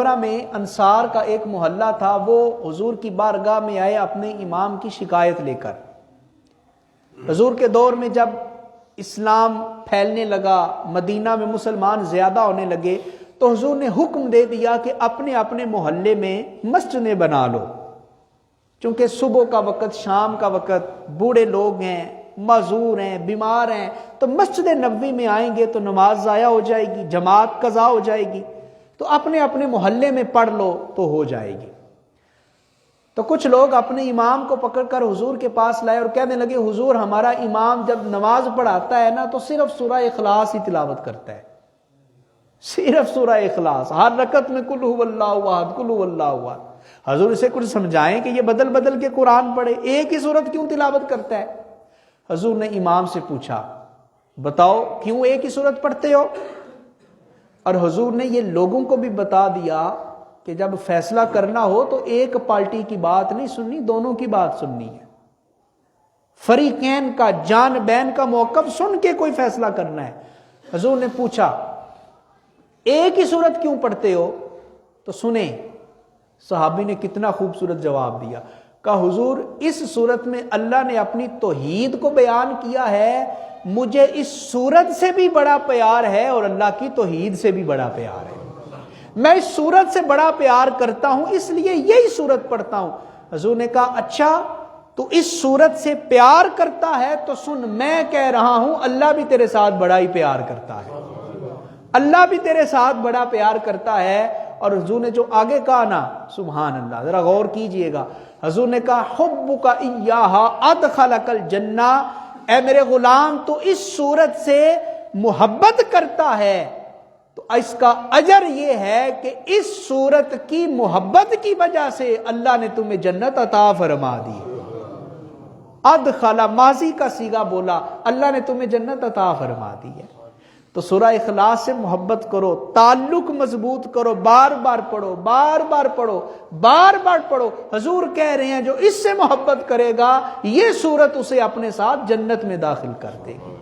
میں انصار کا ایک محلہ تھا، وہ حضور کی بارگاہ میں آئے اپنے امام کی شکایت لے کر۔ حضور کے دور میں جب اسلام پھیلنے لگا، مدینہ میں مسلمان زیادہ ہونے لگے، تو حضور نے حکم دے دیا کہ اپنے اپنے محلے میں مسجدیں بنا لو، چونکہ صبح کا وقت، شام کا وقت بوڑھے لوگ ہیں، معذور ہیں، بیمار ہیں، تو مسجد نبوی میں آئیں گے تو نماز ضائع ہو جائے گی، جماعت قضا ہو جائے گی، تو اپنے اپنے محلے میں پڑھ لو تو ہو جائے گی۔ تو کچھ لوگ اپنے امام کو پکڑ کر حضور کے پاس لائے اور کہنے لگے، حضور ہمارا امام جب نماز پڑھاتا ہے نا تو صرف سورہ اخلاص ہی تلاوت کرتا ہے، صرف سورہ اخلاص، ہر رکعت میں قل هو اللہ احد، قل هو اللہ احد۔ حضور اسے کچھ سمجھائیں کہ یہ بدل بدل کے قرآن پڑھے، ایک ہی سورت کیوں تلاوت کرتا ہے؟ حضور نے امام سے پوچھا، بتاؤ کیوں ایک ہی سورت پڑھتے ہو؟ اور حضور نے یہ لوگوں کو بھی بتا دیا کہ جب فیصلہ کرنا ہو تو ایک پارٹی کی بات نہیں سننی، دونوں کی بات سننی ہے، فریقین کا، جان بین کا موقف سن کے کوئی فیصلہ کرنا ہے۔ حضور نے پوچھا ایک ہی سورت کیوں پڑھتے ہو؟ تو سنیں صحابی نے کتنا خوبصورت جواب دیا، کہا حضور اس سورت میں اللہ نے اپنی توحید کو بیان کیا ہے، مجھے اس سورت سے بھی بڑا پیار ہے اور اللہ کی توحید سے بھی بڑا پیار ہے، میں اس سورت سے بڑا پیار کرتا ہوں اس لیے یہی سورت پڑھتا ہوں۔ حضور نے کہا اچھا تو اس سورت سے پیار کرتا ہے تو سن، میں کہہ رہا ہوں اللہ بھی تیرے ساتھ بڑا ہی پیار کرتا ہے، اللہ بھی تیرے ساتھ بڑا پیار کرتا ہے۔ اور حضور نے جو آگے کہا نا، سبحان اللہ، ذرا غور کیجئے گا، حضور نے کہا حبک ایہا ادخلک الجنہ، اے میرے غلام تو اس سورت سے محبت کرتا ہے تو اس کا اجر یہ ہے کہ اس سورت کی محبت کی وجہ سے اللہ نے تمہیں جنت عطا فرما دی۔ ادخلا ماضی کا صیغہ بولا، اللہ نے تمہیں جنت عطا فرما دی ہے۔ تو سورہ اخلاص سے محبت کرو، تعلق مضبوط کرو، بار بار پڑھو، بار بار پڑھو، بار بار پڑھو۔ حضور کہہ رہے ہیں جو اس سے محبت کرے گا یہ سورت اسے اپنے ساتھ جنت میں داخل کر دے گی۔